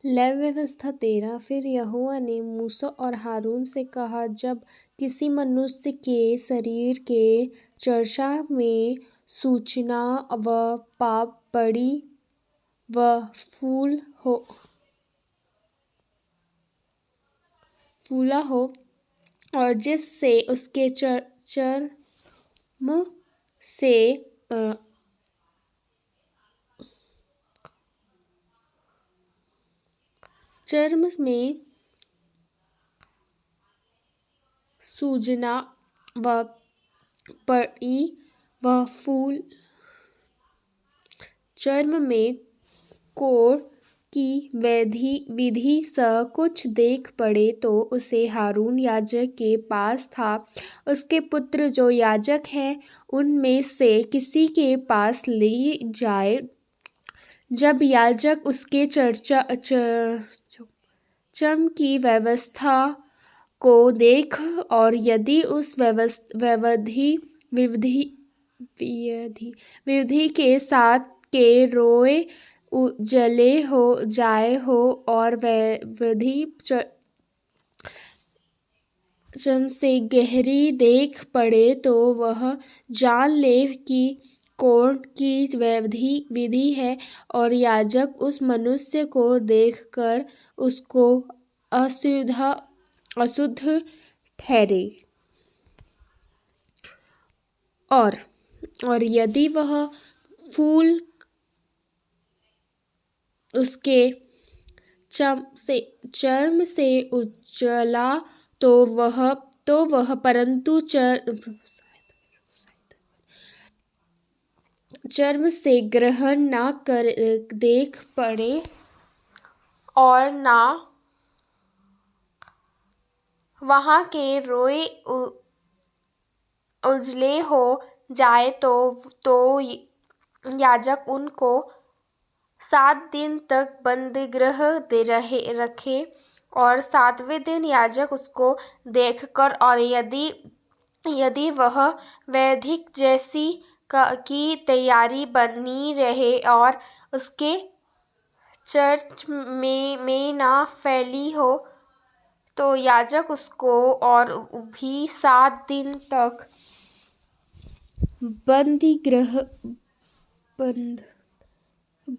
लय व्यवस्था 13। फिर यहोवा ने मूसा और हारून से कहा, जब किसी मनुष्य के शरीर के चर्चा में सूचना व पाप बड़ी व फूला हो और जिससे उसके चर्म से चर्म में सूजना व पड़ी व फूल चर्म में कोढ़ की विधि स कुछ देख पड़े तो उसे हारून याजक के पास था उसके पुत्र जो याजक हैं उनमें से किसी के पास ले जाए। जब याजक उसके चर्म की व्यवस्था को देख और यदि उस विधि के साथ के रोए जले हो जाए हो और विधि चर्म से गहरी देख पड़े तो वह जान ले कि कोढ़ की विधि है और याजक उस मनुष्य को देखकर उसको अशुद्ध ठहरे। और यदि वह फूल उसके चर्म से उजला तो वह परंतु चर्म से ग्रहण न कर देख पड़े और ना वहाँ के रोए उजले हो जाए तो याजक उनको 7 दिन तक बंदीगृह रखे और 7वें दिन याजक उसको देखकर और यदि वह वैदिक जैसी की तैयारी बनी रहे और उसके चर्च में ना फैली हो तो याजक उसको और भी 7 दिन तक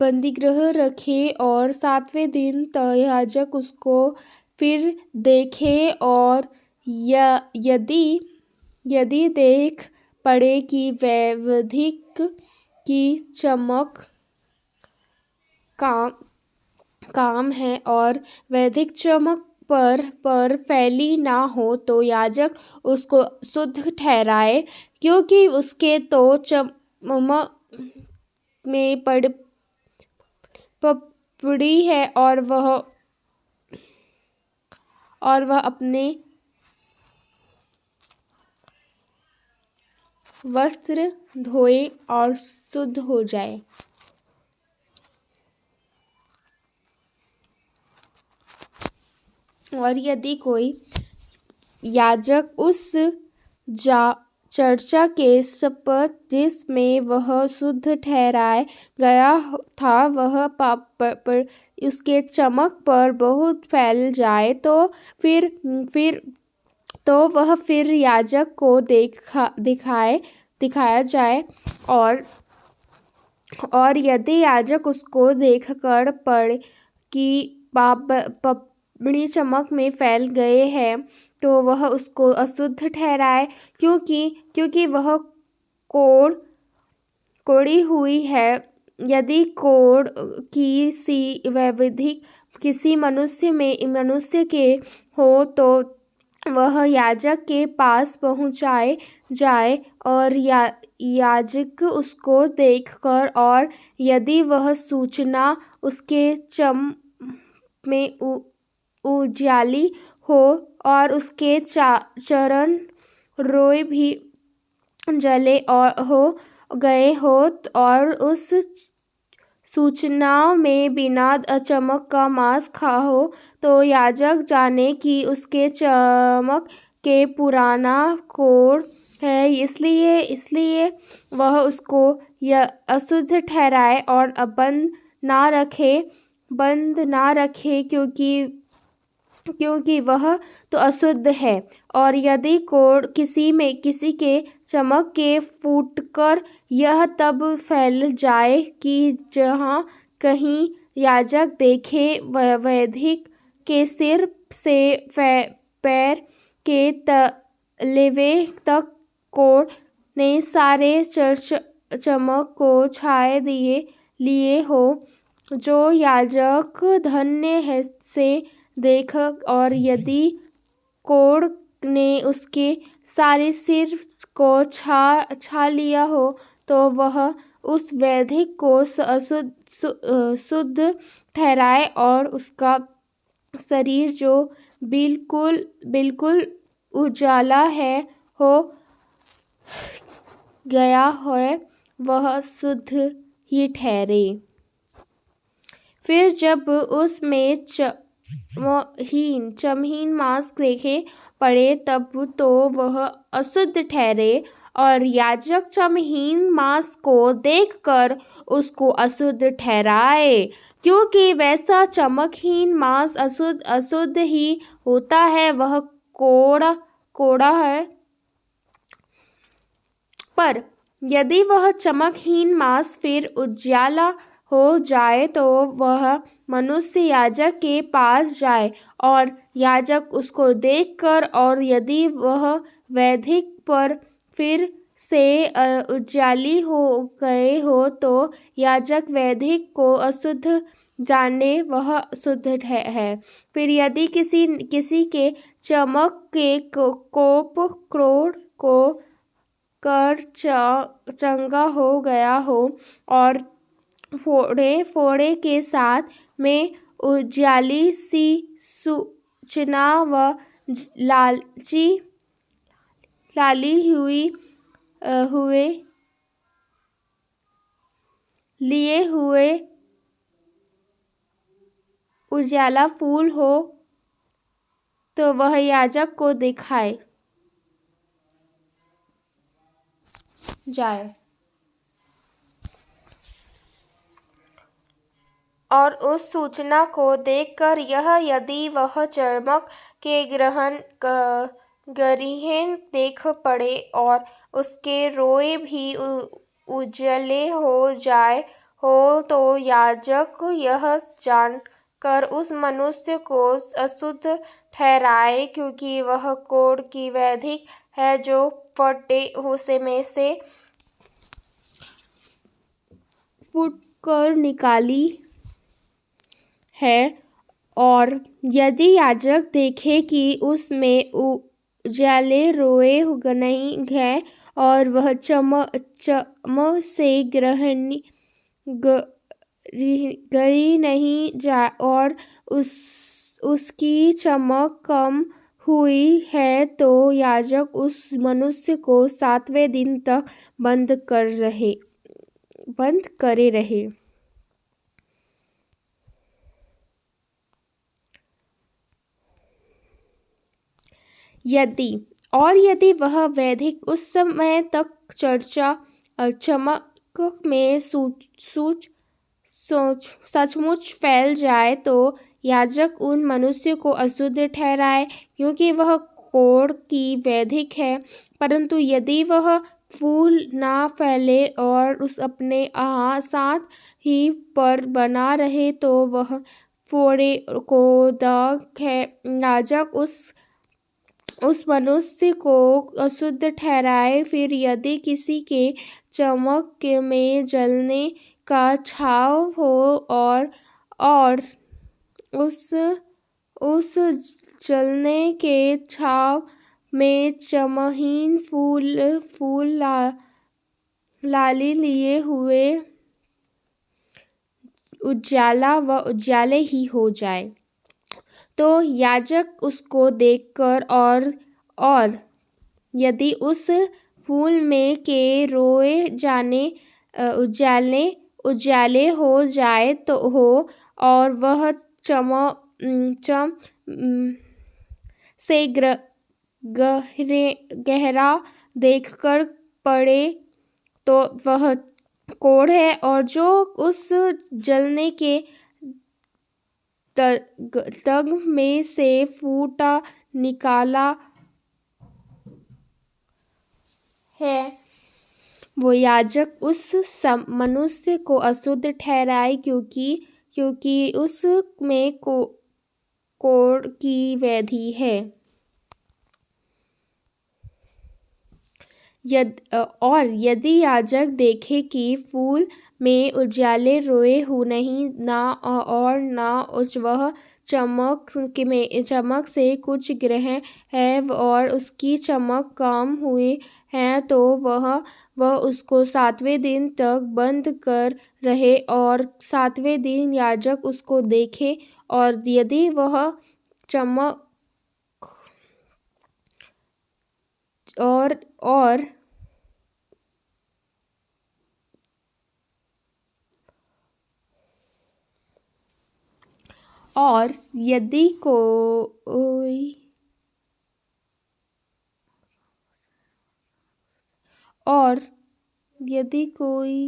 बंदीगृह रखे और 7वें दिन याजक उसको फिर देखे और यदि देख पड़े कि वैदिक की चमक काम है और वैदिक चमक पर फैली ना हो तो याजक उसको शुद्ध ठहराए क्योंकि उसके तो चमक में पड़ी है और वह अपने वस्त्र धोए और शुद्ध हो जाए। और यदि कोई याजक उस चर्चा के शपथ जिसमें वह शुद्ध ठहराया गया था वह पाप उसके चमक पर बहुत फैल जाए तो वह फिर याजक को दिखाया जाए और यदि याजक उसको देखकर पड़े कि बड़ी चमक में फैल गए हैं तो वह उसको अशुद्ध ठहराए क्योंकि वह कोड़ी हुई है। यदि कोढ़ की सी वैविधिक किसी मनुष्य के हो तो वह याजक के पास पहुँचाए जाए और याजक उसको देखकर और यदि वह सूचना उसके चर्म में उजाली हो और उसके चरण रोए भी जले और हो गए हो और उस सूचना में बिना चमक का मांस खा हो तो याजक जाने कि उसके चमक के पुराना कोढ़ है इसलिए वह उसको अशुद्ध ठहराए और बंद ना रखे बंद ना रखे, क्योंकि वह तो अशुद्ध है। और यदि कोढ़ किसी के चमक के फूटकर यह तब फैल जाए कि जहाँ कहीं याजक देखे, वैदिक के सिर से पैर के तलवे तक कोढ़ ने सारे चमक को छाए लिए हो, जो याजक धन्य है से देख। और यदि कोढ़ ने उसके सारे सिर को छा लिया हो, तो वह उस वैदिक को शुद्ध ठहराए, और उसका शरीर जो बिल्कुल उजाला हो गया है, वह शुद्ध ही ठहरे। फिर जब उसमें चमहीन मांस देखे पड़े, तब तो वह अशुद्ध ठहरे। और याजक चमहीन मांस को देखकर उसको अशुद्ध ठहराए, क्योंकि वैसा चमकहीन मांस अशुद्ध ही होता है, वह कोड़ा है। पर यदि वह चमकहीन मांस फिर उजाला हो जाए, तो वह मनुष्य याजक के पास जाए, और याजक उसको देखकर, और यदि वह वैदिक पर फिर से उजाली हो गए हो, तो याजक वैदिक को अशुद्ध जाने, वह शुद्ध है। फिर यदि किसी के चमक के कोप क्रोध को कर चंगा हो गया हो, और फोड़े के साथ में उजाली सी सूचना व लाली लिए हुए उजाला फूल हो, तो वह याजक को दिखाए जाए। और उस सूचना को देखकर यदि वह चमक के गरीहन देख पड़े, और उसके रोए भी उजले हो जाए हो, तो याजक यह जानकर उस मनुष्य को अशुद्ध ठहराए, क्योंकि वह कोढ़ की वैदिक है, जो फटे हुए में से फूटकर निकाली है। और यदि याजक देखे कि उसमें उजाले रोए नहीं हैं, और वह चमक से गरी नहीं जा, और उसकी चमक कम हुई है, तो याजक उस मनुष्य को 7वें दिन तक बंद करे रहे। यदि वह वैदिक उस समय तक चमक में सचमुच फैल जाए, तो याजक उन मनुष्य को अशुद्ध ठहराए, क्योंकि वह कोढ़ की वैदिक है। परंतु यदि वह फूल ना फैले, और उस अपने साथ ही पर बना रहे, तो वह फोड़े को दाग है। याजक उस मनुष्य को अशुद्ध ठहराए। फिर यदि किसी के चमक में जलने का छाव हो, और उस जलने के छाव में चमहीन फूल लाली लिए हुए उजाले ही हो जाए, तो याजक उसको देखकर, और यदि उस फूल में के रोए जाने उजाले हो जाए तो और वह चम से गहरा देखकर पड़े, तो वह कोढ़ है। और जो उस जलने के तग में से फूटा निकाला है, वो याजक उस मनुष्य को अशुद्ध ठहराए, क्योंकि उसमें कोढ़ की व्याधि है। और यदि याजक देखे कि फूल में उजाले रोए हो नहीं, ना वह चमक से कुछ ग्रह है और उसकी चमक कम हुए हैं, तो वह उसको 7वें दिन तक बंद कर रहे, और 7वें दिन याजक उसको देखे, और यदि वह चमक और यदि कोई